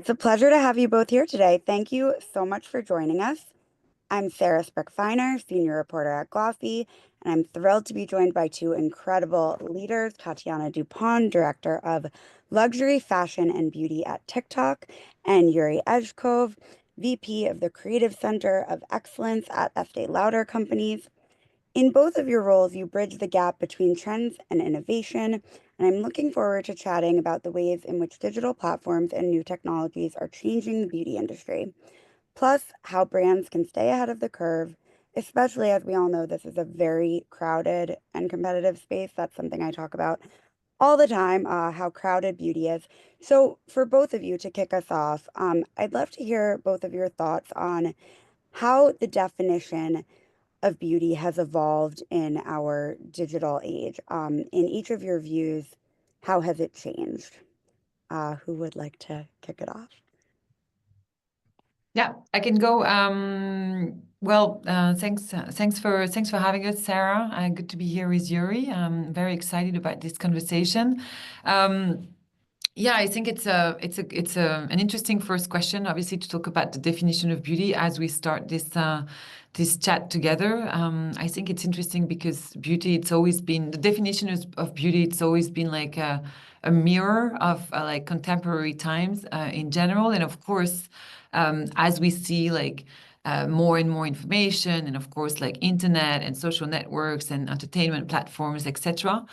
It's a pleasure to have you both here today. Thank you so much for joining us. I'm Sarah Sprick-Feiner, senior reporter at Glossy, and I'm thrilled to be joined by two incredible leaders, Tatiana Dupont, director of luxury fashion and beauty at TikTok, and Yuri Ezhkov, VP of the Creative Center of Excellence at Estee Lauder Companies. In both of your roles, you bridge the gap between trends and innovation, and I'm looking forward to chatting about the ways in which digital platforms and new technologies are changing the beauty industry, plus how brands can stay ahead of the curve, especially as we all know this is a very crowded and competitive space. That's something I talk about all the time, how crowded beauty is. So, for both of you to kick us off, I'd love to hear both of your thoughts on how the definition of beauty has evolved in our digital age. In each of your views, how has it changed? Who would like to kick it off? Yeah, I can go. Thanks for having us, Sarah. Good to be here with Yuri. I'm very excited about this conversation. Yeah, I think it's an interesting first question, obviously, to talk about the definition of beauty as we start this chat together. I think it's interesting because beauty, it's always been the definition of beauty. It's always been like a mirror of like contemporary times in general, and of course, as we see like more and more information, and of course like internet and social networks and entertainment platforms, etc.,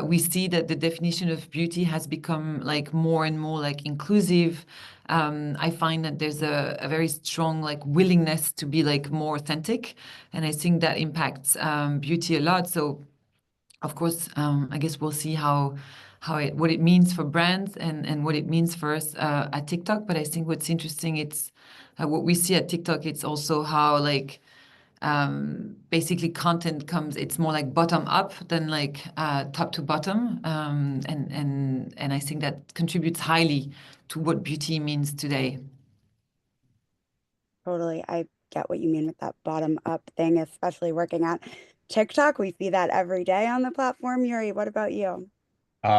we see that the definition of beauty has become like more and more like inclusive. I find that there's a very strong like willingness to be like more authentic, and I think that impacts beauty a lot. So of course, I guess we'll see what it means for brands and what it means for us at TikTok. But I think what's interesting, it's what we see at TikTok. It's also how like basically content comes. It's more like bottom up than like top to bottom, and I think that contributes highly to what beauty means today. Totally. I get what you mean with that bottom up thing, especially working at TikTok. We see that every day on the platform. Yuri, what about you?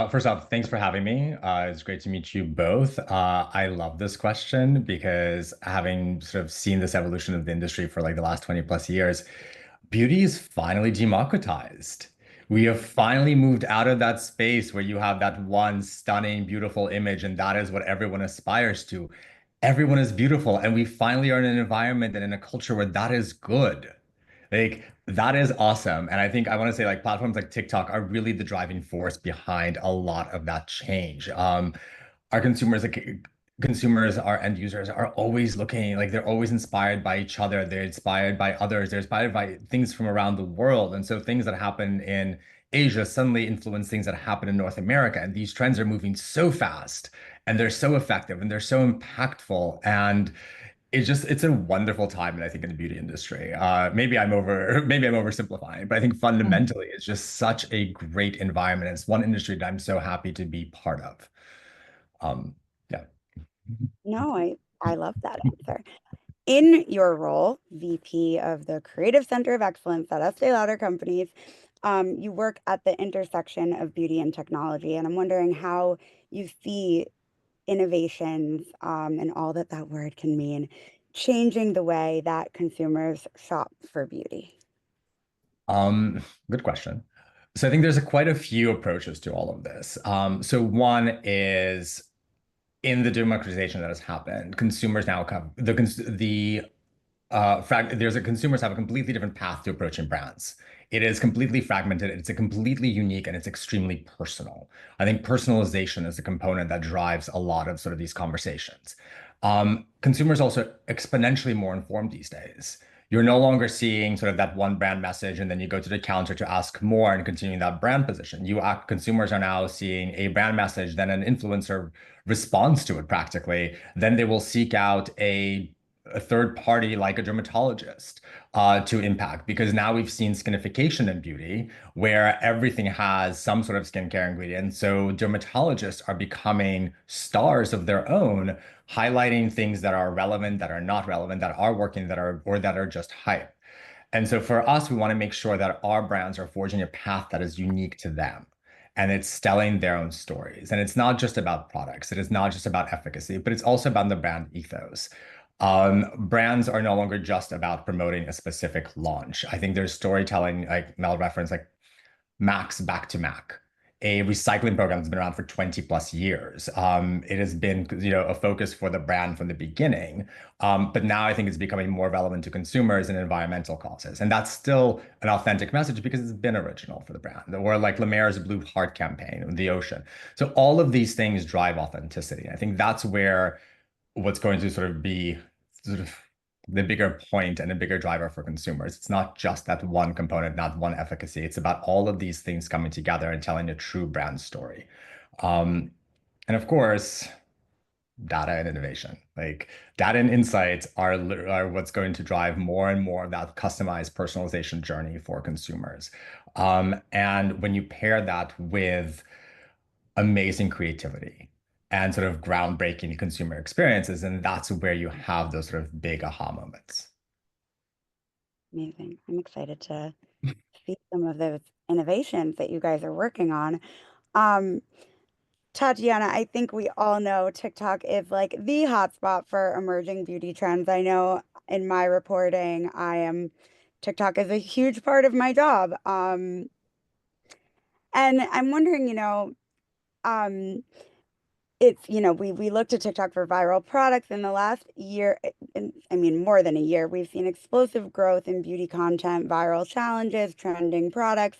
First off, thanks for having me. It's great to meet you both. I love this question because having sort of seen this evolution of the industry for like the last 20 plus years, beauty is finally democratized. We have finally moved out of that space where you have that one stunning, beautiful image, and that is what everyone aspires to. Everyone is beautiful, and we finally are in an environment and in a culture where that is good. Like that is awesome. And I think I want to say like platforms like TikTok are really the driving force behind a lot of that change. Our consumers, our end users are always looking like they're always inspired by each other. They're inspired by others. They're inspired by things from around the world. And so things that happen in Asia suddenly influence things that happen in North America. And these trends are moving so fast and they're so effective and they're so impactful. And it's a wonderful time, and I think in the beauty industry. Maybe I'm oversimplifying, but I think fundamentally it's just such a great environment. It's one industry that I'm so happy to be part of. Yeah. No, I love that answer. In your role, VP of the Creative Center of Excellence at Estee Lauder Companies, you work at the intersection of beauty and technology, and I'm wondering how you see innovations, and all that that word can mean, changing the way that consumers shop for beauty. Um, Good question. So I think there's quite a few approaches to all of this. So one is in the democratization that has happened, consumers now have consumers have a completely different path to approaching brands. It is completely fragmented, it's a completely unique, and it's extremely personal. I think personalization is a component that drives a lot of sort of these conversations. Consumers also exponentially more informed these days. You're no longer seeing sort of that one brand message and then you go to the counter to ask more and continue that brand position. Consumers are now seeing a brand message, then an influencer responds to it practically. Then they will seek out a third party like a dermatologist to impact, because now we've seen skinification in beauty where everything has some sort of skincare ingredient. So dermatologists are becoming stars of their own, highlighting things that are relevant, that are not relevant, that are working, that are just hype. And so for us, we want to make sure that our brands are forging a path that is unique to them. and it's telling their own stories. And it's not just about products. It is not just about efficacy, but it's also about the brand ethos. Brands are no longer just about promoting a specific launch. I think there's storytelling, like Mel referenced, like Max Back to Mac, a recycling program that's been around for 20 plus years. It has been, a focus for the brand from the beginning. But now I think it's becoming more relevant to consumers and environmental causes. And that's still an authentic message because it's been original for the brand. Or like La Mer's Blue Heart campaign, the ocean. So all of these things drive authenticity. I think that's where what's going to sort of be sort of the bigger point and a bigger driver for consumers. It's not just that one component, not one efficacy. It's about all of these things coming together and telling a true brand story. And of course, data and innovation. Like data and insights are what's going to drive more and more of that customized personalization journey for consumers. And when you pair that with amazing creativity and sort of groundbreaking consumer experiences, and that's where you have those sort of big aha moments. Amazing. I'm excited to see some of those innovations that you guys are working on. Um, Tatiana, I think we all know TikTok is like the hotspot for emerging beauty trends. I know in my reporting, TikTok is a huge part of my job. And I'm wondering, um, we looked at TikTok for viral products in the last year. I mean, more than a year, we've seen explosive growth in beauty content, viral challenges, trending products,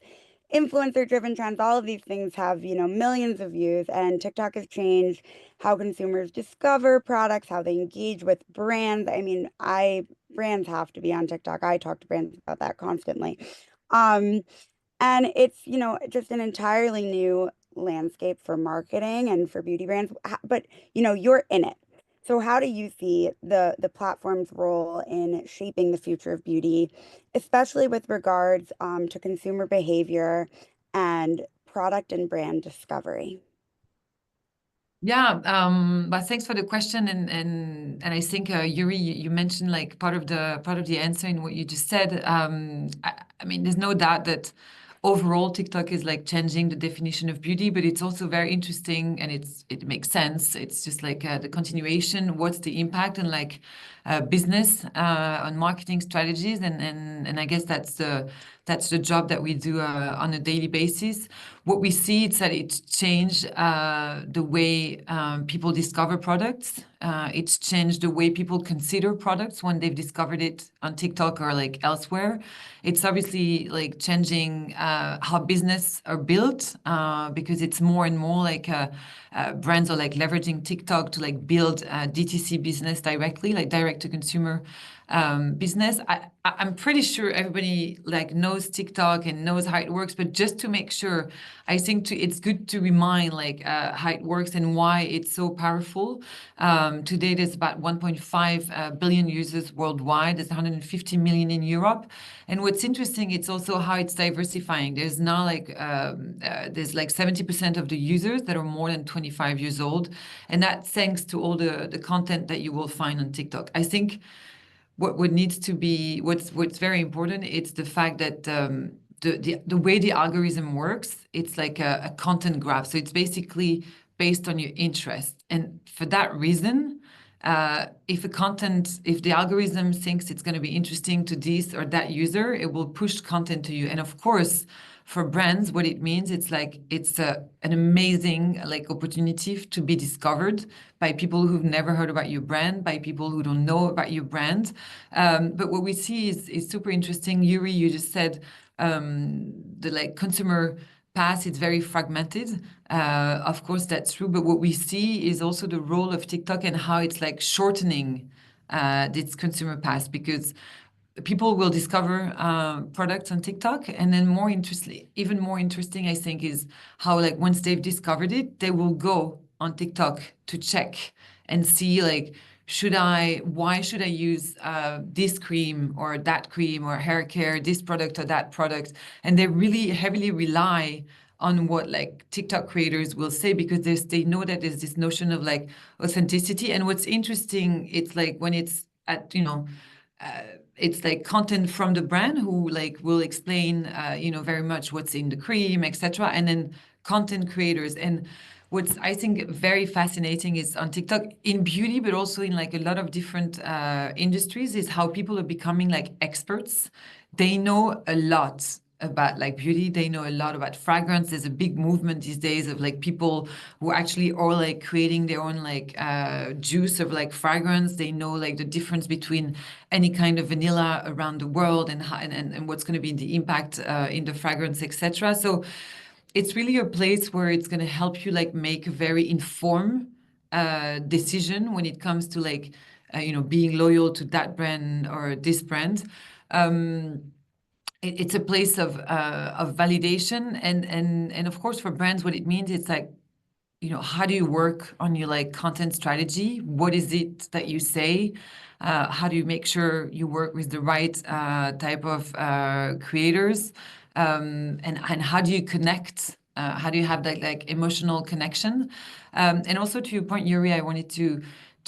influencer-driven trends. All of these things have, millions of views, and TikTok has changed how consumers discover products, how they engage with brands. I mean, brands have to be on TikTok. I talk to brands about that constantly. Um, and it's, just an entirely new landscape for marketing and for beauty brands. But, you're in it. So how do you see the platform's role in shaping the future of beauty, especially with regards to consumer behavior and product and brand discovery? Yeah, but thanks for the question, and I think Yuri, you mentioned like part of the answer in what you just said. I mean, there's no doubt that overall TikTok is like changing the definition of beauty, but it's also very interesting and it makes sense. It's just like the continuation. What's the impact on like business on marketing strategies, and I guess that's the job that we do on a daily basis. What we see is that it's changed the way people discover products. It's changed the way people consider products when they've discovered it on TikTok or like elsewhere. It's obviously like changing how business are built because it's more and more like brands are like leveraging TikTok to like build DTC business directly, like direct to consumer business. I'm pretty sure everybody like knows TikTok and knows how it works, but just to make sure, I think it's good to remind like how it works and why it's so powerful. Today there's about 1.5 billion users worldwide. There's 150 million in Europe. And what's interesting, it's also how it's diversifying. There's now like there's like 70% of the users that are more than 25 years old, and that's thanks to all the content that you will find on TikTok. I think what needs to be what's very important, it's the fact that the way the algorithm works, it's like a content graph. So it's basically based on your interest. And for that reason, if the algorithm thinks it's going to be interesting to this or that user, it will push content to you. And of course, for brands, what it means, it's like it's an amazing like opportunity to be discovered by people who've never heard about your brand, by people who don't know about your brand. But what we see is super interesting. Yuri, you just said the like consumer past, it's very fragmented. Of course, that's true. But what we see is also the role of TikTok and how it's like shortening this consumer past, because people will discover products on TikTok, and then even more interesting, I think, is how like once they've discovered it, they will go on TikTok to check and see like, why should I use this cream or that cream or hair care, this product or that product? And they really heavily rely on what like TikTok creators will say, because they know that there's this notion of like authenticity. And what's interesting, it's like when it's at, it's like content from the brand who like will explain, very much what's in the cream, etc. And then content creators. And what's I think very fascinating is on TikTok in beauty, but also in like a lot of different industries, is how people are becoming like experts. They know a lot about like beauty. They know a lot about fragrance. There's a big movement these days of like people who actually are like creating their own like juice of like fragrance. They know like the difference between any kind of vanilla around the world and how, and what's going to be the impact in the fragrance, etc. So it's really a place where it's going to help you like make a very informed decision when it comes to like being loyal to that brand or this brand. It's a place of validation, and of course for brands, what it means, it's like, how do you work on your like content strategy? What is it that you say? How do you make sure you work with the right type of creators? And how do you connect? How do you have that like emotional connection? And also to your point, Yuri, I wanted to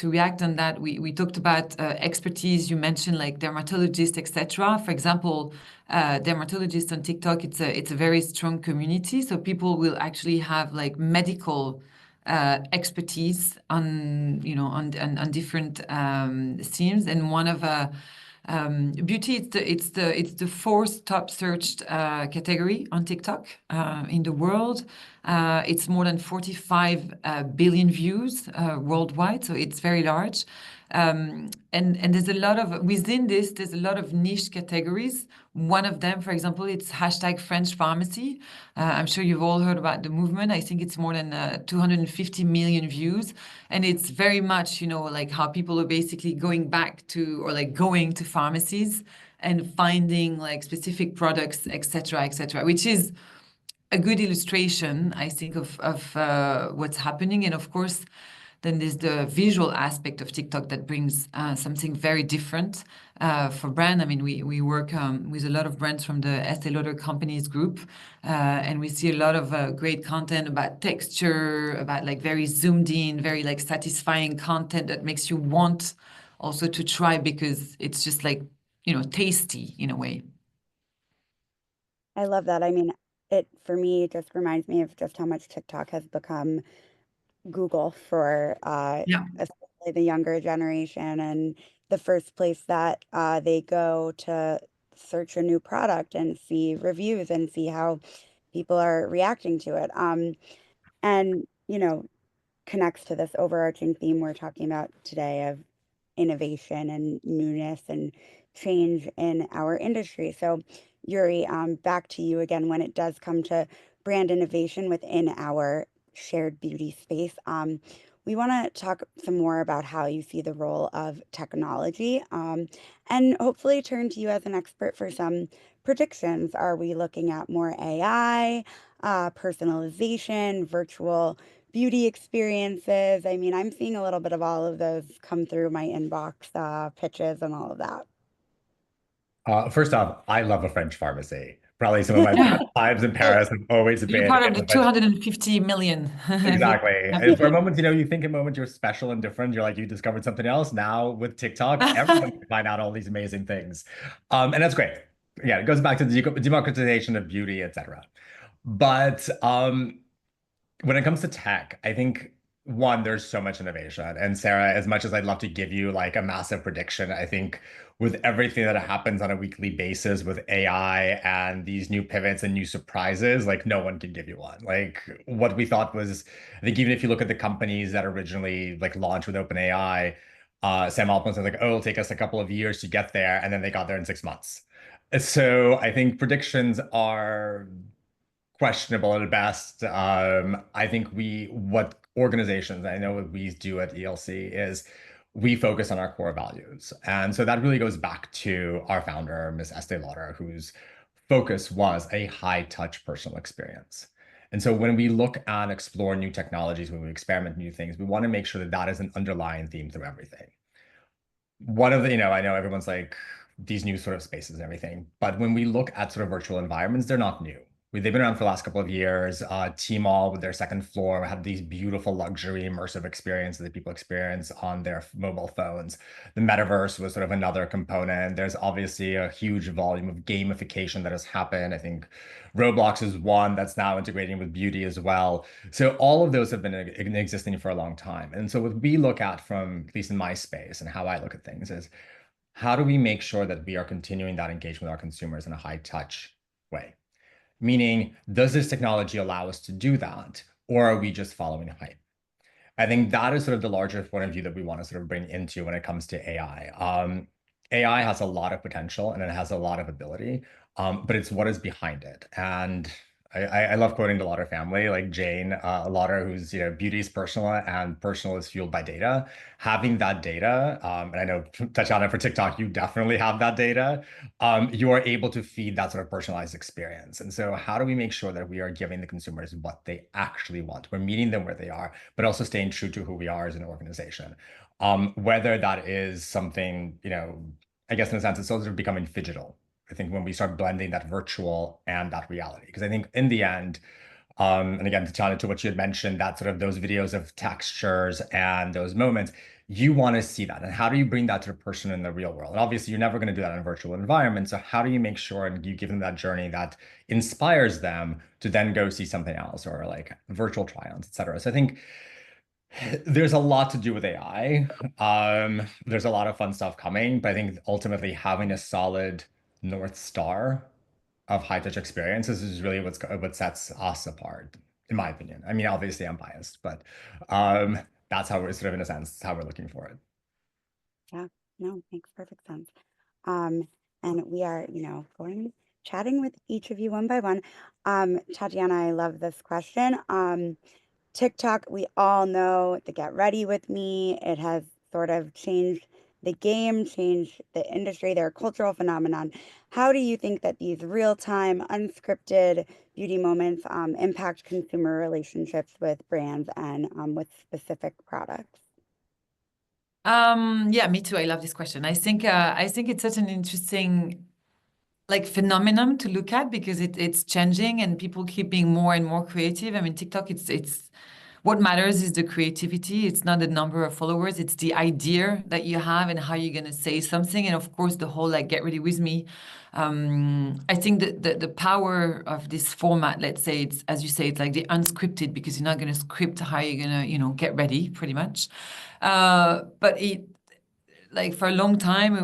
react on that. We talked about expertise. You mentioned like dermatologists, etc. For example, dermatologists on TikTok, it's a very strong community. So people will actually have like medical expertise on on different themes. And one of beauty, it's the fourth top searched category on TikTok in the world. It's more than 45 billion views worldwide, so it's very large. And there's a lot of, within this, there's a lot of niche categories. One of them, for example, it's hashtag French pharmacy. I'm sure you've all heard about the movement. I think it's more than 250 million views. And it's very much, like how people are basically going back to, or like going to pharmacies and finding like specific products, etc., which is a good illustration, I think, of what's happening. And of course, then there's the visual aspect of TikTok that brings something very different for brand. I mean, we work with a lot of brands from the Estee Lauder Companies group, and we see a lot of great content about texture, about like very zoomed in, very like satisfying content that makes you want also to try, because it's just like, tasty in a way. I love that. I mean, it for me just reminds me of just how much TikTok has become Google for Yeah. especially the younger generation, and the first place that they go to search a new product and see reviews and see how people are reacting to it. And connects to this overarching theme we're talking about today of innovation and newness and change in our industry. So, Yuri, back to you again. When it does come to brand innovation within our shared beauty space, we want to talk some more about how you see the role of technology, and hopefully turn to you as an expert for some predictions. Are we looking at more AI, personalization, virtual beauty experiences? I mean, I'm seeing a little bit of all of those come through my inbox, pitches and all of that. First off, I love a French pharmacy. Probably some of my best times in Paris have always You're been part of in the the French. 250 million. Exactly. Yeah. And for a moment, you think a moment you're special and different. You're like, you discovered something else. Now with TikTok, everyone can find out all these amazing things. And that's great. Yeah, it goes back to the democratization of beauty, etc. But when it comes to tech, I think one, there's so much innovation. And Sarah, as much as I'd love to give you like a massive prediction, I think with everything that happens on a weekly basis with AI and these new pivots and new surprises, like no one can give you one. Like what we thought was, I think even if you look at the companies that originally like launched with OpenAI, Sam Altman said like, oh, it'll take us a couple of years to get there, and then they got there in 6 months. So I think predictions are questionable at best. I think what organizations, I know what we do at ELC is we focus on our core values. And so that really goes back to our founder, Ms. Estee Lauder, whose focus was a high touch personal experience. And so when we look and explore new technologies, when we experiment new things, we want to make sure that that is an underlying theme through everything. One of the, I know everyone's like these new sort of spaces and everything, but when we look at sort of virtual environments, they're not new. They've been around for the last couple of years. Tmall with their second floor had these beautiful luxury immersive experiences that people experience on their mobile phones. The metaverse was sort of another component. There's obviously a huge volume of gamification that has happened. I think Roblox is one that's now integrating with beauty as well. So all of those have been existing for a long time. And so what we look at from, at least in my space and how I look at things, is how do we make sure that we are continuing that engagement with our consumers in a high touch way? Meaning, does this technology allow us to do that, or are we just following hype? I think that is sort of the larger point of view that we want to sort of bring into when it comes to AI. AI has a lot of potential and it has a lot of ability, but it's what is behind it. And I love quoting the Lauder family, like Jane Lauder, who's, beauty is personal and personal is fueled by data. Having that data, and I know Tatiana for TikTok, you definitely have that data. You are able to feed that sort of personalized experience. And so how do we make sure that we are giving the consumers what they actually want? We're meeting them where they are, but also staying true to who we are as an organization. Whether that is something, I guess in a sense, it's also becoming phygital. I think when we start blending that virtual and that reality, because I think in the end, and again, Tatiana, to what you had mentioned, that sort of those videos of textures and those moments, you want to see that. And how do you bring that to the person in the real world? And obviously, you're never going to do that in a virtual environment. So how do you make sure and you give them that journey that inspires them to then go see something else, or like virtual try-ons, et cetera? So I think there's a lot to do with AI. There's a lot of fun stuff coming, but I think ultimately having a solid North Star of high touch experiences is really what sets us apart, in my opinion. I mean, obviously I'm biased, but that's how we're sort of, in a sense, how we're looking for it. Yeah, no, makes perfect sense. And we are, chatting with each of you one by one. Tatiana, I love this question. TikTok, we all know the Get Ready With Me. It has sort of changed the game, changed the industry. They're a cultural phenomenon. How do you think that these real-time, unscripted beauty moments impact consumer relationships with brands and with specific products? Yeah, me too. I love this question. I think it's such an interesting phenomenon to look at, because it's changing and people keep being more and more creative. I mean, TikTok, it's what matters is the creativity. It's not the number of followers. It's the idea that you have and how you're going to say something. And of course, the whole Get Ready With Me. I think that the power of this format, let's say, it's, as you say, it's like the unscripted, because you're not going to script how you're going to, get ready, pretty much. But it, for a long time,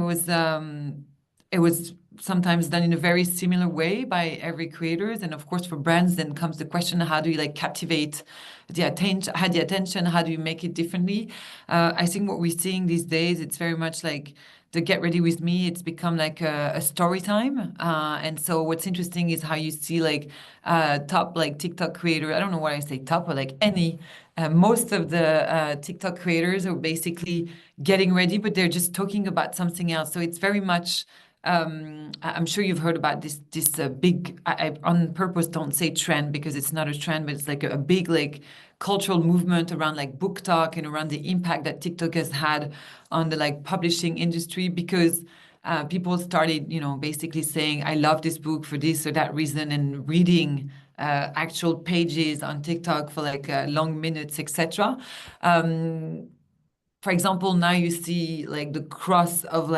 it was sometimes done in a very similar way by every creators. And of course, for brands, then comes the question, how do you captivate the attention? How do you make it differently? I think what we're seeing these days, it's very much like the Get Ready With Me. It's become like a story time. And so what's interesting is how you see top TikTok creator. I don't know why I say top, but any most of the TikTok creators are basically getting ready, but they're just talking about something else. So it's very much, I'm sure you've heard about this big, I on purpose don't say trend, because it's not a trend, but it's a big cultural movement around book talk and around the impact that TikTok has had on the publishing industry, because people started, basically saying, I love this book for this or that reason, and reading actual pages on TikTok for long minutes, etc. For example, now you see the cross of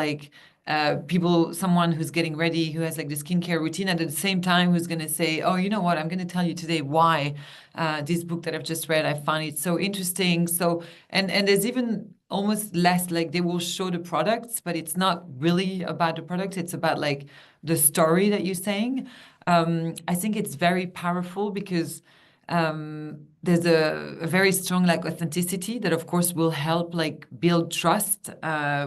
people, someone who's getting ready, who has the skincare routine, and at the same time who's going to say, oh, you know what, I'm going to tell you today why this book that I've just read, I found it so interesting. So, and there's even almost less they will show the products, but it's not really about the product. It's about the story that you're saying. I think it's very powerful, because there's a very strong authenticity that of course will help build trust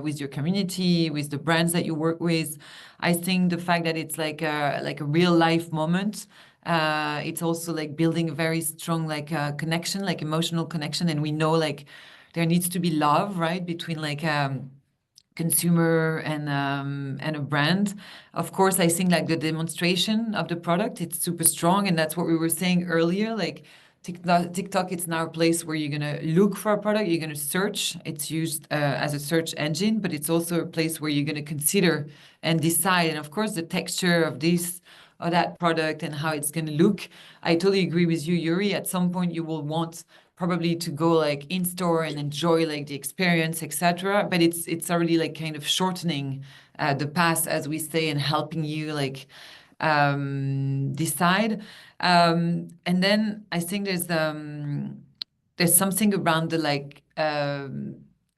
with your community, with the brands that you work with. I think the fact that it's like a real life moment, it's also building a very strong connection, emotional connection. And we know there needs to be love, right, between consumer and a brand. Of course, I think the demonstration of the product, it's super strong, and that's what we were saying earlier. TikTok, it's now a place where you're gonna look for a product, you're gonna search. It's used as a search engine, but it's also a place where you're gonna consider and decide. And of course, the texture of this or that product and how it's going to look. I totally agree with you, Yuri. At some point, you will want probably to go like in store and enjoy like the experience, etc. But it's already like kind of shortening the path, as we say, and helping you like decide. And then I think there's something around the like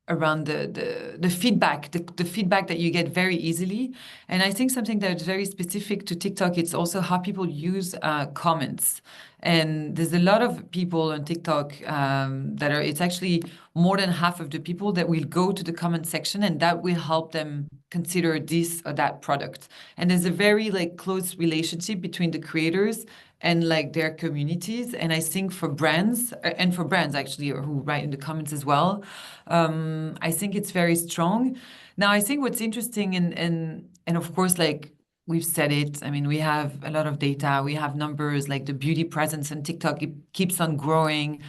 around the feedback, the feedback that you get very easily. And I think something that's very specific to TikTok, it's also how people use comments. And there's a lot of people on TikTok that are, it's actually more than half of the people that will go to the comment section, and that will help them consider this or that product. And there's a very like close relationship between the creators and like their communities. And I think for brands, and for brands actually, or who write in the comments as well, I think it's very strong. Now, I think what's interesting, and of course, like we've said it, I mean, we have a lot of data, we have numbers, like the beauty presence on TikTok, it keeps on growing.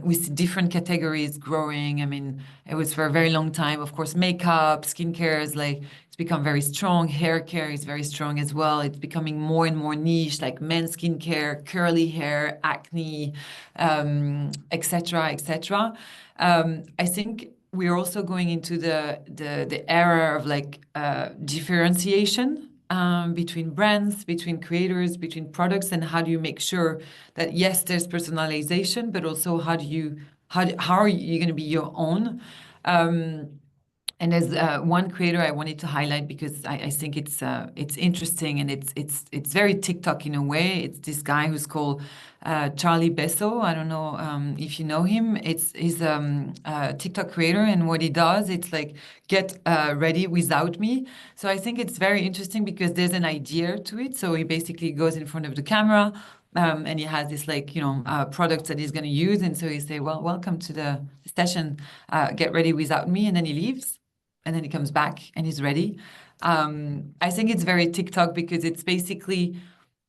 We see different categories growing. I mean, it was for a very long time, of course, makeup, skincare is like, it's become very strong. Hair care is very strong as well. It's becoming more and more niche, like men's skincare, curly hair, acne, etc., etc. I think we're also going into the era of like differentiation between brands, between creators, between products, and how do you make sure that yes, there's personalization, but also how are you going to be your own? And there's one creator I wanted to highlight because I think it's interesting, and it's very TikTok in a way. It's this guy who's called Charlie Besso. I don't know if you know him. He's a TikTok creator, and what he does, it's like get ready without me. So I think it's very interesting because there's an idea to it. So he basically goes in front of the camera. And he has this like, products that he's going to use. And so he say, well, welcome to the session, get ready without me. And then he leaves, and then he comes back and he's ready. I think it's very TikTok because it's basically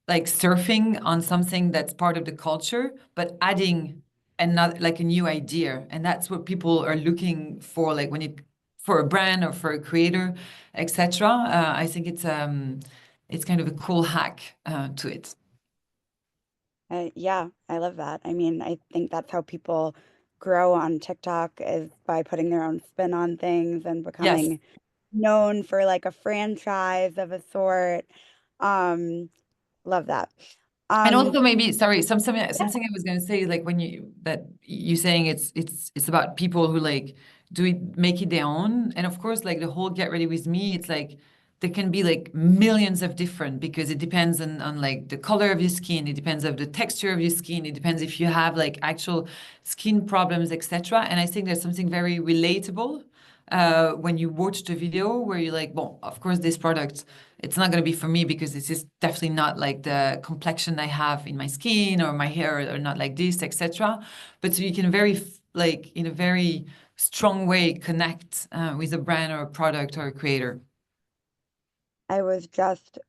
like surfing on something that's part of the culture, but adding another, like a new idea. And that's what people are looking for, like for a brand or for a creator, etc. I think it's kind of a cool hack to it. Yeah, I love that. I mean, I think that's how people grow on TikTok, is by putting their own spin on things and Yes. becoming known for like a franchise of a sort. Love that. And also maybe, sorry, something I was going to say is like when you saying it's about people who like make it their own. And of course, like the whole Get Ready With Me, it's like there can be like millions of different, because it depends on like the color of your skin, it depends of the texture of your skin, it depends if you have like actual skin problems, etc. And I think there's something very relatable when you watch the video where you're like, well, of course, this product, it's not going to be for me because this is definitely not like the complexion I have in my skin, or my hair are not like this, etc. But so you can like in a very strong way connect with a brand or a product or a creator. I was just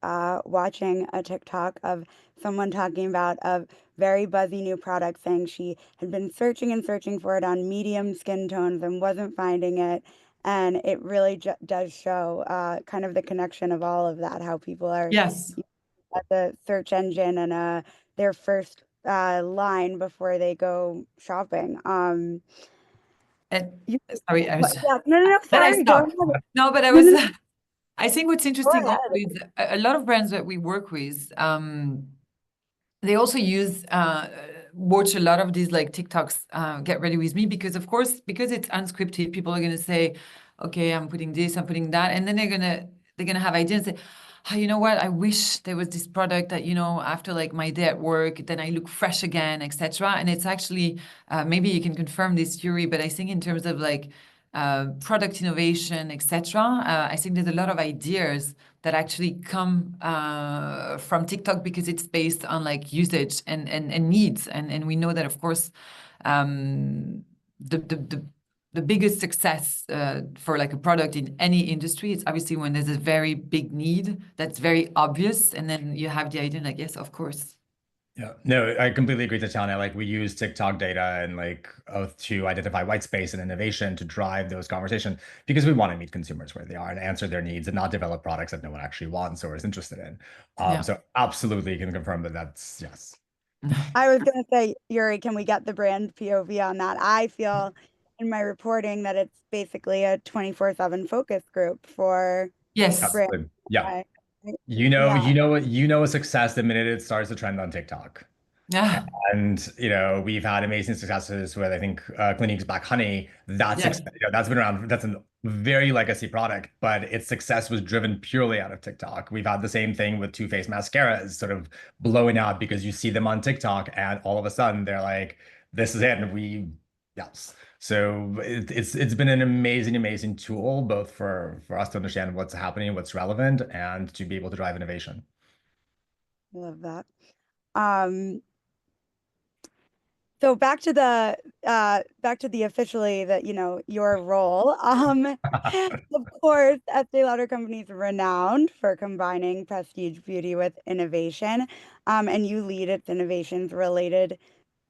watching a TikTok of someone talking about a very buzzy new product, saying she had been searching and searching for it on medium skin tones and wasn't finding it. And it really does show kind of the connection of all of that, how people are Yes. at the search engine and their first line before they go shopping. And sorry, I was. Yeah, no, But I sorry, go stopped. ahead. No, but I No, was. no, no, I think what's go interesting ahead. also is a lot of brands that we work with, they also watch a lot of these like TikToks, Get Ready With Me, because of course, because it's unscripted, people are going to say, okay, I'm putting this, I'm putting that. And then they're going to have ideas and say, oh, you know what? I wish there was this product that, after like my day at work, then I look fresh again, etc. And it's actually, maybe you can confirm this, Yuri, but I think in terms of like product innovation, etc., I think there's a lot of ideas that actually come from TikTok because it's based on like usage and needs. And we know that, of course, the biggest success for like a product in any industry, it's obviously when there's a very big need that's very obvious, and then you have the idea like, yes, of course. Yeah, no, I completely agree, Tatiana. Like we use TikTok data and like to identify white space and innovation to drive those conversations because we want to meet consumers where they are and answer their needs and not develop products that no one actually wants or is interested in. Yeah. So absolutely can confirm that that's yes. I was going to say, Yuri, can we get the brand POV on that? I feel in my reporting that it's basically a 24/7 focus group for Yes. brand. Yeah. uh, You Yeah. know what, you know a success the minute it starts to trend on TikTok. Yeah. And we've had amazing successes with I think Clinique's Black Honey. Yes. That's been around. That's a very legacy product, but its success was driven purely out of TikTok. We've had the same thing with Too Faced mascaras, sort of blowing out because you see them on TikTok, and all of a sudden they're like, "This is it." And yes. So it's been an amazing tool both for us to understand what's happening, what's relevant, and to be able to drive innovation. I love that. Um, so back to the officially that, your role. Of course, Estee Lauder Company is renowned for combining prestige beauty with innovation. And you lead its innovations related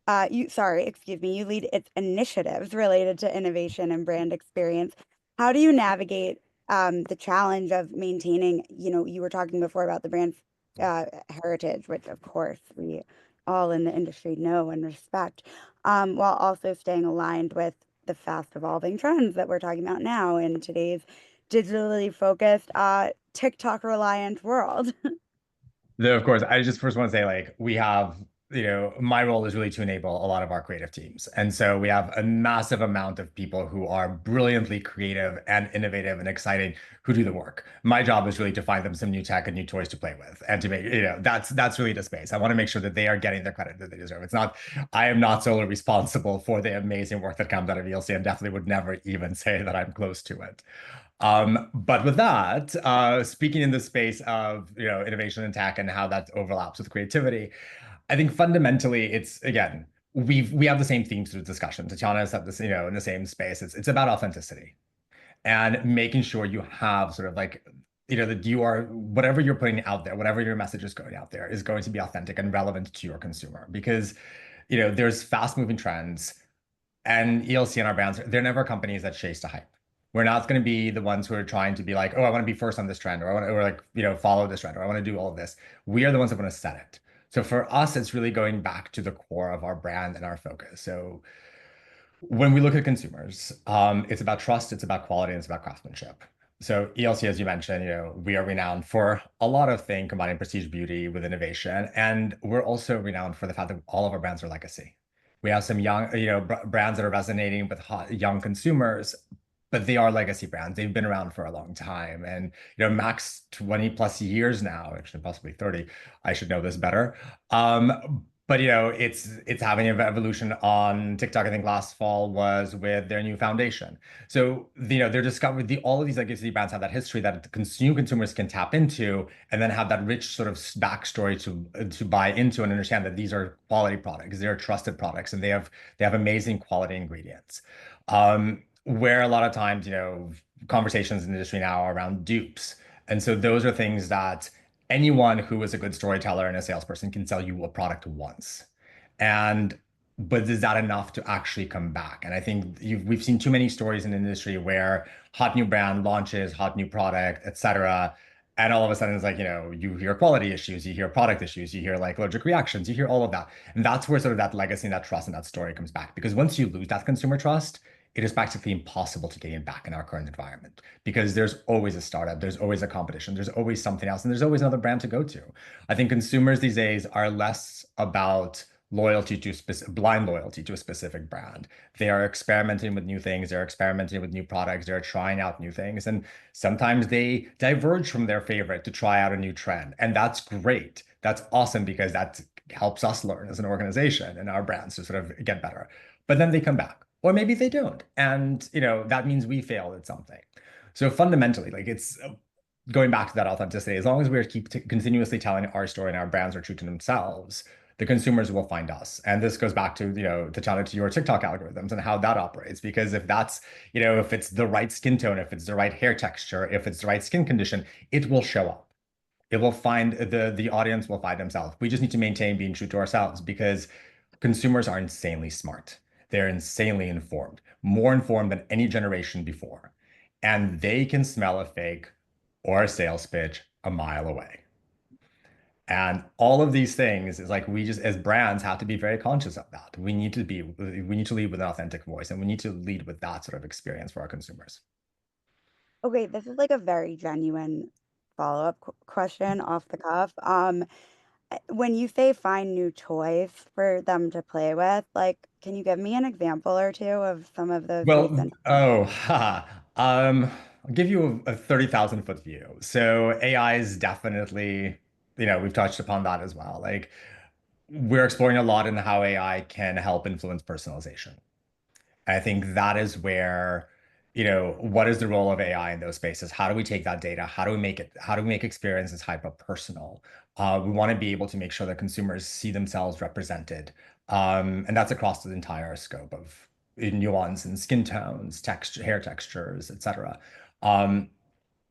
excuse me, you lead its initiatives related to innovation and brand experience. How do you navigate the challenge of maintaining, you were talking before about the brand's heritage, which of course we all in the industry know and respect, while also staying aligned with the fast evolving trends that we're talking about now in today's digitally focused, TikTok reliant world. Though, of course, I just first want to say, like, we have, my role is really to enable a lot of our creative teams. And so we have a massive amount of people who are brilliantly creative and innovative and exciting who do the work. My job is really to find them some new tech and new toys to play with and to make, that's really the space. I want to make sure that they are getting the credit that they deserve. I am not solely responsible for the amazing work that comes out of ELC and definitely would never even say that I'm close to it. But with that, speaking in the space of innovation and tech and how that overlaps with creativity, I think fundamentally it's again we have the same themes to the discussion. Tatiana has had this in the same space. It's about authenticity and making sure you have sort of like that you are whatever you're putting out there, whatever your message is going out there is going to be authentic and relevant to your consumer because there's fast moving trends and ELC and our brands, they're never companies that chase the hype. We're not going to be the ones who are trying to be like, oh, I want to be first on this trend, or I want to, or like, follow this trend, or I want to do all of this. We are the ones that want to set it. So for us, it's really going back to the core of our brand and our focus. So when we look at consumers, it's about trust, it's about quality, and it's about craftsmanship. So ELC, as you mentioned, we are renowned for a lot of things, combining prestige beauty with innovation. And we're also renowned for the fact that all of our brands are legacy. We have some young, brands that are resonating with young consumers, but they are legacy brands. They've been around for a long time. And, max 20 plus years now, actually possibly 30. I should know this better. But it's having an evolution on TikTok. I think last fall was with their new foundation. So they're discovering all of these legacy brands have that history that new consumers can tap into, and then have that rich sort of backstory to buy into and understand that these are quality products, they're trusted products, and they have amazing quality ingredients. Where a lot of times conversations in the industry now are around dupes, and so those are things that anyone who is a good storyteller and a salesperson can sell you a product once. And but is that enough to actually come back? And I think we've seen too many stories in the industry where hot new brand launches, hot new product, etc. And all of a sudden it's like, you hear quality issues, you hear product issues, you hear like allergic reactions, you hear all of that. And that's where sort of that legacy and that trust and that story comes back. Because once you lose that consumer trust, it is practically impossible to gain back in our current environment because there's always a startup, there's always a competition, there's always something else, and there's always another brand to go to. I think consumers these days are less about loyalty to blind loyalty to a specific brand. They are experimenting with new things, they're experimenting with new products, they're trying out new things, and sometimes they diverge from their favorite to try out a new trend. And that's great. That's awesome because that helps us learn as an organization and our brands to sort of get better. But then they come back or maybe they don't. And, that means we failed at something. So fundamentally, like it's going back to that authenticity, as long as we're continuously telling our story and our brands are true to themselves, the consumers will find us. And this goes back to, Tatiana, to your TikTok algorithms and how that operates. Because if that's, if it's the right skin tone, if it's the right hair texture, if it's the right skin condition, it will show up. it will find the audience will find themselves. We just need to maintain being true to ourselves because consumers are insanely smart. They're insanely informed, more informed than any generation before. And they can smell a fake or a sales pitch a mile away. And all of these things is like we just as brands have to be very conscious of that. We need to lead with an authentic voice, and we need to lead with that sort of experience for our consumers. Okay, this is like a very genuine follow-up question off the cuff. When you say find new toys for them to play with, like, can you give me an example or two of some of those Well, recent? I'll give you a 30,000 foot view. So AI is definitely, we've touched upon that as well. Like we're exploring a lot in how AI can help influence personalization. And I think that is where, what is the role of AI in those spaces? How do we take that data? How do we make experiences hyper personal? We want to be able to make sure that consumers see themselves represented. And that's across the entire scope of nuance and skin tones, texture, hair textures, etc. And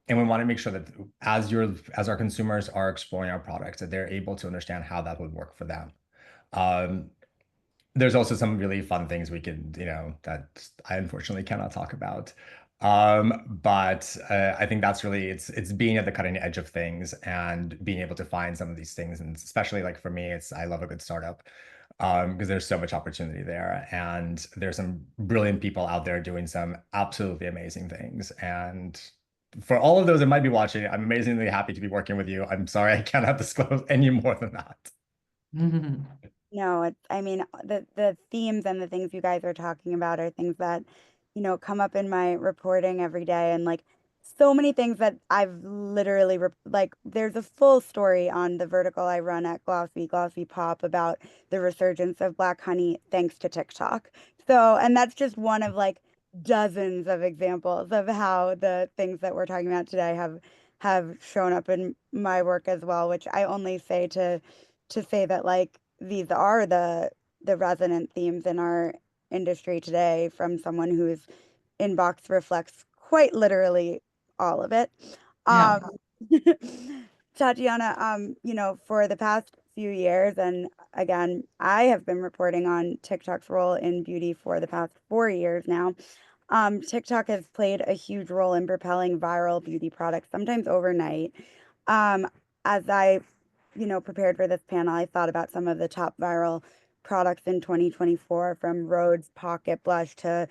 we want to make sure that as our consumers are exploring our products, that they're able to understand how that would work for them. Um, there's also some really fun things we can, that I unfortunately cannot talk about. But I think that's really it's being at the cutting edge of things and being able to find some of these things. And especially like for me, I love a good startup because there's so much opportunity there. And there's some brilliant people out there doing some absolutely amazing things. And for all of those that might be watching, I'm amazingly happy to be working with you. I'm sorry I cannot disclose any more than that. No, I mean, the themes and the things you guys are talking about are things that, come up in my reporting every day, and like so many things that I've literally like there's a full story on the vertical I run at Glossy Pop about the resurgence of Black honey thanks to TikTok. So, and that's just one of like dozens of examples of how the things that we're talking about today have shown up in my work as well, which I only say to say that like these are the resonant themes in our industry today from someone whose inbox reflects quite literally all of it. Yeah. Um, Tatiana, for the past few years, and again, I have been reporting on TikTok's role in beauty for the past 4 years now. TikTok has played a huge role in propelling viral beauty products, sometimes overnight. Um, as I prepared for this panel, I thought about some of the top viral products in 2024, from Rhodes Pocket Blush to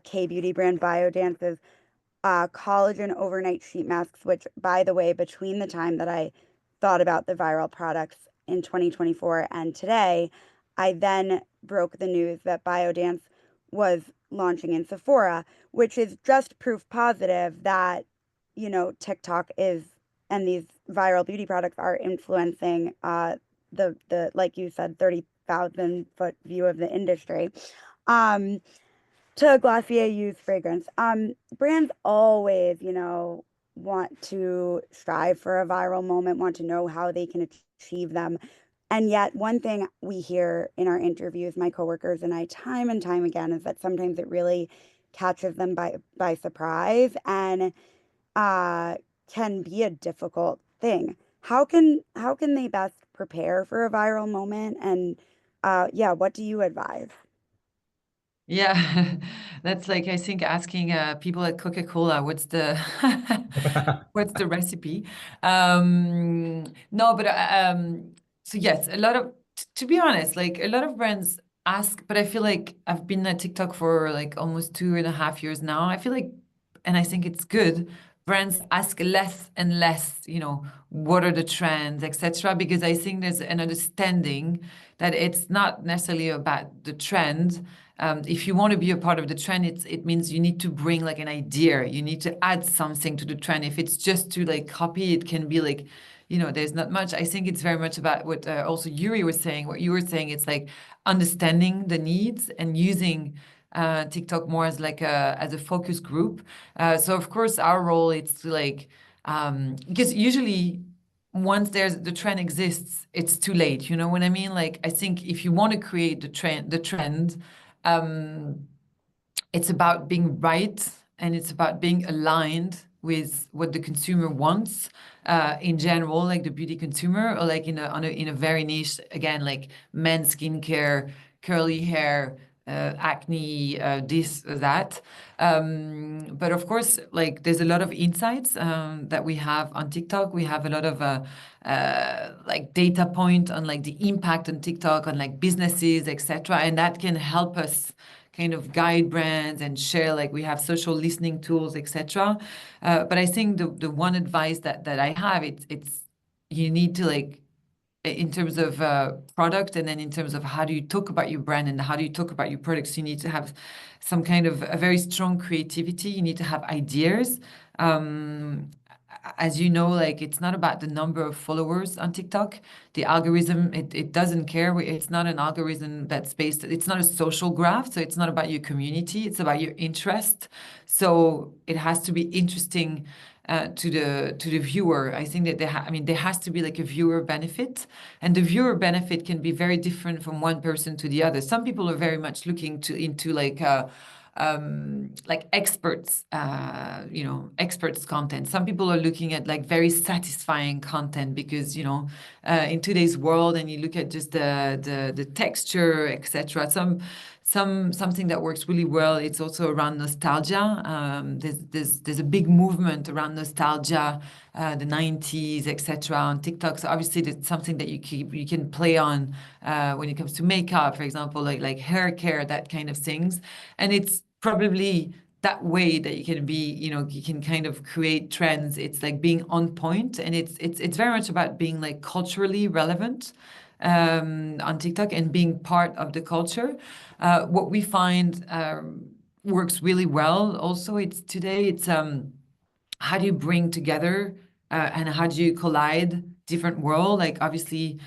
K-beauty brand Biodance's collagen overnight sheet masks, which, by the way, between the time that I thought about the viral products in 2024 and today, I then broke the news that Biodance was launching in Sephora, which is just proof positive that, TikTok is, and these viral beauty products are influencing the like you said, 30,000 foot view of the industry. Um, to Glossier Youth fragrance. Brands always, want to strive for a viral moment, want to know how they can achieve them. And yet, one thing we hear in our interviews, my coworkers and I, time and time again, is that sometimes it really catches them by surprise and can be a difficult thing. How can they best prepare for a viral moment? And yeah, what do you advise? Yeah, that's like I think asking people at Coca-Cola, what's the recipe? No, but so yes, to be honest, like a lot of brands ask, but I feel like I've been at TikTok for like almost 2.5 years now. I feel like, and I think it's good. Brands ask less and less, what are the trends, etc. Because I think there's an understanding that it's not necessarily about the trend. If you want to be a part of the trend, it means you need to bring like an idea. You need to add something to the trend. If it's just to like copy, it can be like, there's not much. I think it's very much about what also Yuri was saying. What you were saying, it's like understanding the needs and using TikTok more as like as a focus group. So of course our role is to like because usually once the trend exists, it's too late. You know what I mean? Like I think if you want to create the trend, it's about being right and it's about being aligned with what the consumer wants in general, like the beauty consumer, or like in a very niche, again, like men's skincare, curly hair, acne, this, that. But of course, like there's a lot of insights that we have on TikTok. We have a lot of like data point on like the impact on TikTok on like businesses, etc. And that can help us kind of guide brands and share, like we have social listening tools, etc. But I think the one advice that I have, it's you need to like in terms of product, and then in terms of how do you talk about your brand and how do you talk about your products, you need to have some kind of a very strong creativity. You need to have ideas. As you know, like it's not about the number of followers on TikTok. The algorithm, it doesn't care. It's not an algorithm that's based, it's not a social graph. So it's not about your community, it's about your interest. So it has to be interesting to the viewer. I think that there has to be like a viewer benefit, and the viewer benefit can be very different from one person to the other. Some people are very much looking into like experts, experts content. Some people are looking at like very satisfying content because, in today's world, and you look at just the texture, etc. Something that works really well. It's also around nostalgia. There's a big movement around nostalgia, the 90s, etc. on TikTok. So obviously that's something that you can play on when it comes to makeup, for example, like hair care, that kind of things. And it's probably that way that you can be, you can kind of create trends. It's like being on point, and it's very much about being like culturally relevant on TikTok and being part of the culture. What we find works really well also, it's how do you bring together and how do you collide different world? Like obviously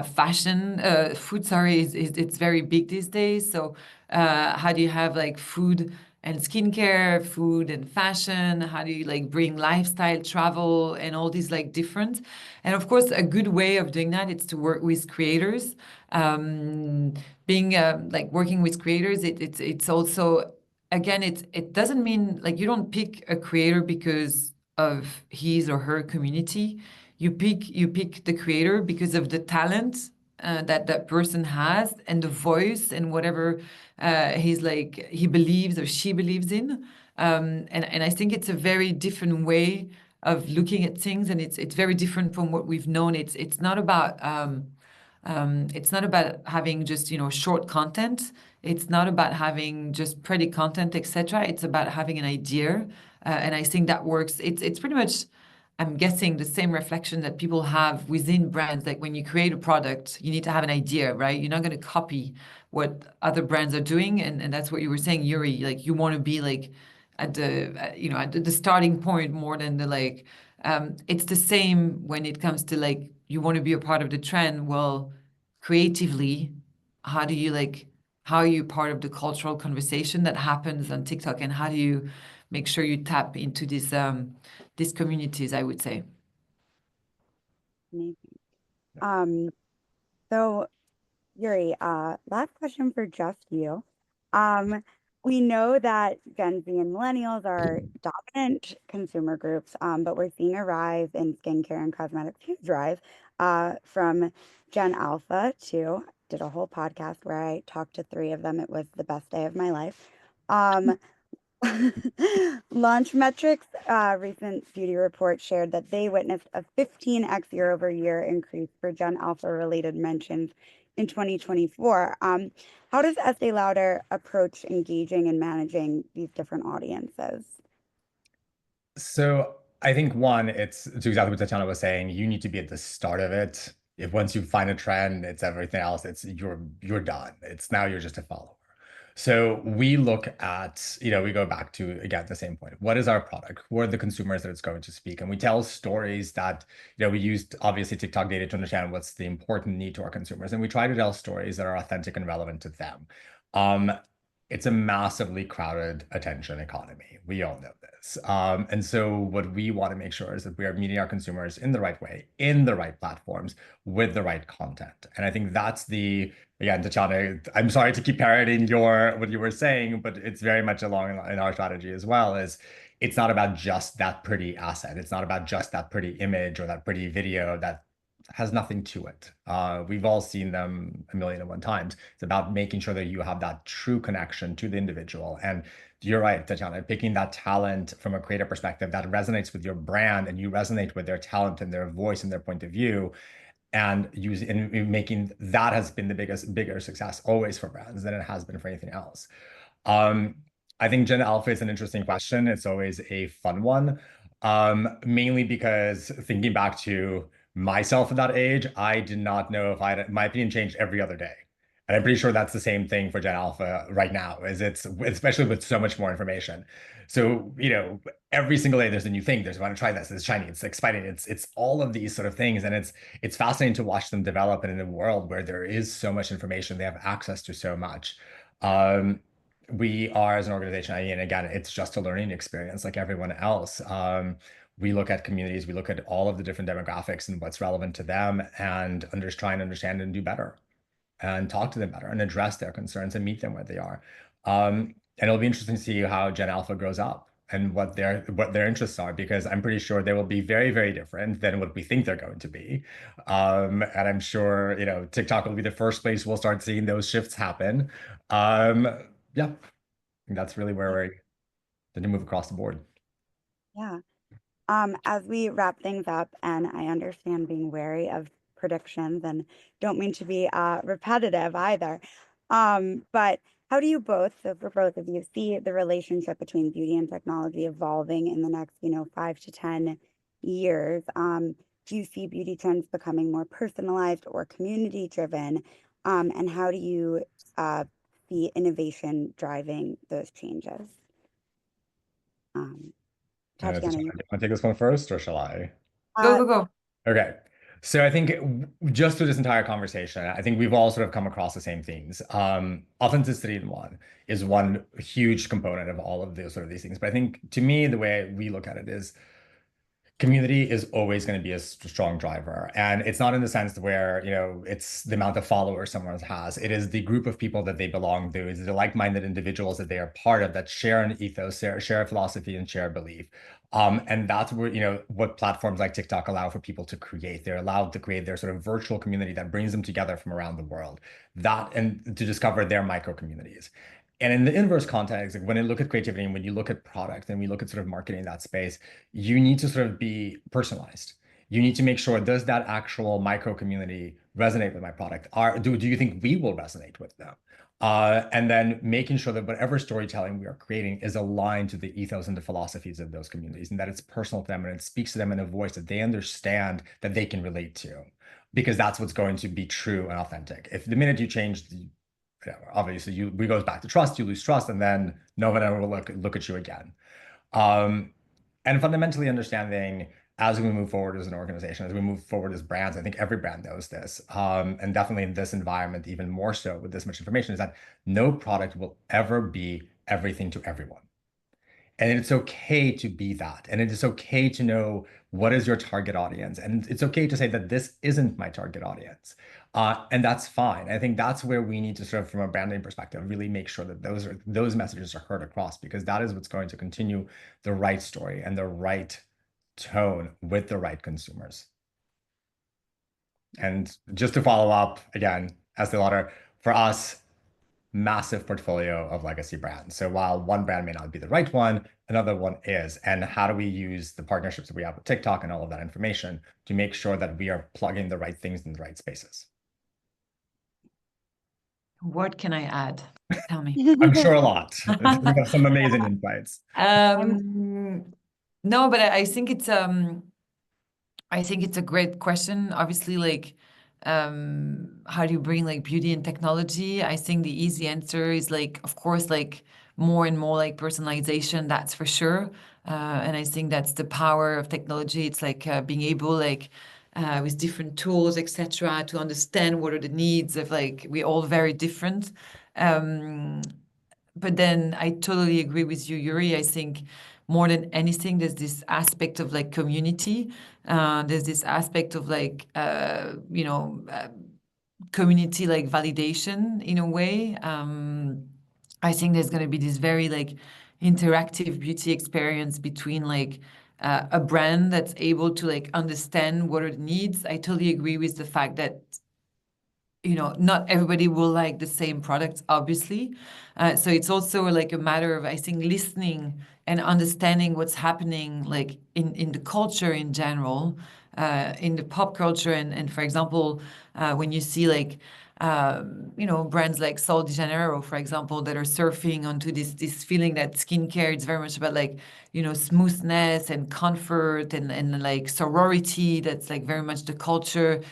food, sorry, it's very big these days. So how do you have like food and skincare, food and fashion? How do you like bring lifestyle, travel, and all these like different? And of course, a good way of doing that is to work with creators. Being like working with creators, it's also, again, it doesn't mean like you don't pick a creator because of his or her community. You pick the creator because of the talent that person has, and the voice, and whatever he believes or she believes in. And I think it's a very different way of looking at things, and it's very different from what we've known. It's not about having just short content. It's not about having just pretty content, etc. It's about having an idea, and I think that works. It's pretty much, I'm guessing, the same reflection that people have within brands. Like when you create a product, you need to have an idea, right? You're not going to copy what other brands are doing, and that's what you were saying, Yuri. Like you want to be like at the starting point more than the like. It's the same when it comes to like you want to be a part of the trend. Well, creatively, how are you part of the cultural conversation that happens on TikTok, and how do you make sure you tap into these communities, I would say. Amazing. So Yuri, last question for just you. We know that Gen Z and millennials are dominant consumer groups, but we're seeing a rise in skincare and cosmetics, huge rise, from Gen Alpha too. Did a whole podcast where I talked to 3 of them. It was the best day of my life. Launch Metrics recent beauty report shared that they witnessed a 15x year-over-year increase for Gen Alpha related mentions in 2024. How does Estee Lauder approach engaging and managing these different audiences? So I think one, it's to exactly what Tatiana was saying. You need to be at the start of it. If once you find a trend, it's everything else. It's you're done. It's now you're just a follower. So we look at, we go back to, again, the same point. What is our product? Who are the consumers that it's going to speak? And we tell stories that, we used obviously TikTok data to understand what's the important need to our consumers. And we try to tell stories that are authentic and relevant to them. It's a massively crowded attention economy. We all know this. And so what we want to make sure is that we are meeting our consumers in the right way, in the right platforms, with the right content. And I think that's again, Tatiana, I'm sorry to keep parroting what you were saying, but it's very much along in our strategy as well, is it's not about just that pretty asset. It's not about just that pretty image or that pretty video that has nothing to it. We've all seen them a million and one times. It's about making sure that you have that true connection to the individual. And you're right, Tatiana, picking that talent from a creative perspective that resonates with your brand and you resonate with their talent and their voice and their point of view, and making that has been the bigger success always for brands than it has been for anything else. I think Gen Alpha is an interesting question. It's always a fun one, mainly because thinking back to myself at that age, I did not know if my opinion changed every other day. And I'm pretty sure that's the same thing for Gen Alpha right now, is it's especially with so much more information. So, every single day there's a new thing. There's, I want to try this. It's shiny. It's exciting. It's all of these sort of things. And it's fascinating to watch them develop. And in a world where there is so much information, they have access to so much. We are, as an organization, and again, it's just a learning experience like everyone else. We look at communities, we look at all of the different demographics and what's relevant to them, and try and understand and do better, and talk to them better, and address their concerns and meet them where they are. And it'll be interesting to see how Gen Alpha grows up and what their interests are, because I'm pretty sure they will be very, very different than what we think they're going to be. And I'm sure, TikTok will be the first place we'll start seeing those shifts happen. Yeah, that's really where we're going to move across the board. Yeah. As we wrap things up, and I understand being wary of predictions and don't mean to be repetitive either, but how do you both, so for both of you, see the relationship between beauty and technology evolving in the next, 5 to 10 years? Do you see beauty trends becoming more personalized or community driven? And how do you see innovation driving those changes? Tatiana, you want to take this one first, or shall I? Go. Okay. So I think just through this entire conversation, I think we've all sort of come across the same themes. Authenticity is one huge component of all of those sort of these things. But I think, to me, the way we look at it is community is always going to be a strong driver. And it's not in the sense where, it's the amount of followers someone has. It is the group of people that they belong to. It's the like-minded individuals that they are part of, that share an ethos, share a philosophy, and share a belief. And that's where, what platforms like TikTok allow for people to create. They're allowed to create their sort of virtual community that brings them together from around the world, and to discover their micro communities. And in the inverse context, like when you look at creativity and when you look at product and we look at sort of marketing in that space, you need to sort of be personalized. You need to make sure, does that actual micro community resonate with my product? Do you think we will resonate with them? And then making sure that whatever storytelling we are creating is aligned to the ethos and the philosophies of those communities, and that it's personal to them and it speaks to them in a voice that they understand, that they can relate to, because that's what's going to be true and authentic. If the minute you change obviously we goes back to trust, you lose trust, and then no one ever will look at you again. And fundamentally understanding, as we move forward as an organization, as we move forward as brands, I think every brand knows this, and definitely in this environment, even more so with this much information, is that no product will ever be everything to everyone. And it's okay to be that. And it is okay to know what is your target audience. And it's okay to say that this isn't my target audience. And that's fine. I think that's where we need to sort of, from a branding perspective, really make sure that those messages are heard across, because that is what's going to continue the right story and the right tone with the right consumers. And just to follow up again, Estée Lauder, for us, massive portfolio of legacy brands. So while one brand may not be the right one, another one is. And how do we use the partnerships that we have with TikTok and all of that information to make sure that we are plugging the right things in the right spaces? What can I add? Tell me. I'm sure a lot. We've got some amazing insights. No, but I think it's a great question. Obviously, like, how do you bring like beauty and technology? I think the easy answer is like, of course, like more and more like personalization, that's for sure. And I think that's the power of technology. It's like being able, like, with different tools, etc., to understand what are the needs of, like, we're all very different. But then I totally agree with you, Yuri. I think more than anything, there's this aspect of like community. There's this aspect of like, community like validation in a way. I think there's going to be this very like interactive beauty experience between like a brand that's able to like understand what it needs. I totally agree with the fact that not everybody will like the same products, obviously. So it's also like a matter of, I think, listening and understanding what's happening like in the culture in general, in the pop culture. And for example, when you see like, brands like Sol de Janeiro, for example, that are surfing onto this feeling that skincare is very much about like, smoothness and comfort and like sorority. That's like very much the culture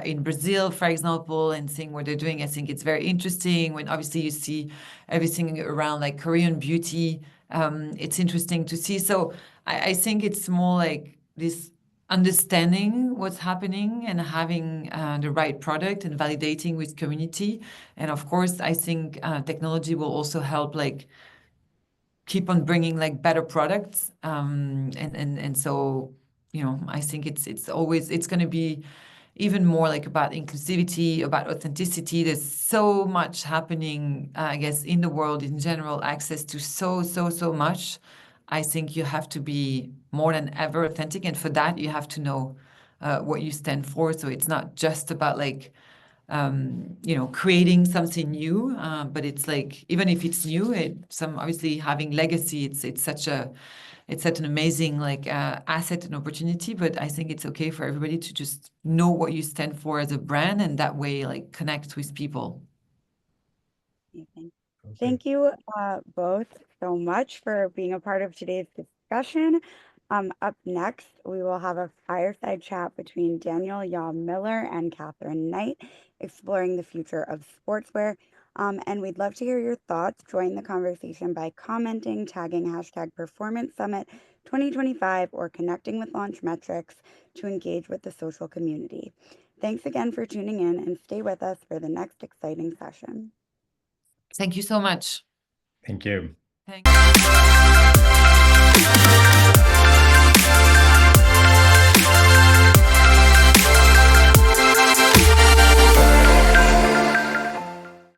in Brazil, for example, and seeing what they're doing. I think it's very interesting when obviously you see everything around like Korean beauty. It's interesting to see. So I think it's more like this understanding what's happening and having the right product and validating with community. And of course, I think technology will also help like keep on bringing like better products. And so, I think it's going to be even more like about inclusivity, about authenticity. There's so much happening, I guess, in the world in general, access to so much. I think you have to be more than ever authentic. And for that, you have to know what you stand for. So it's not just about like, creating something new, but it's like, even if it's new, obviously having legacy, it's such an amazing like asset and opportunity. But I think it's okay for everybody to just know what you stand for as a brand, and that way like connect with people. Amazing. Thank you both so much for being a part of today's discussion. Up next, we will have a fireside chat between Daniel Yaw Miller and Catherine Knight, exploring the future of sportswear. And we'd love to hear your thoughts. Join the conversation by commenting, tagging #Performance Summit 2025, or connecting with Launch Metrics to engage with the social community. Thanks again for tuning in, and stay with us for the next exciting session. Thank you so much. Thank you. Thanks.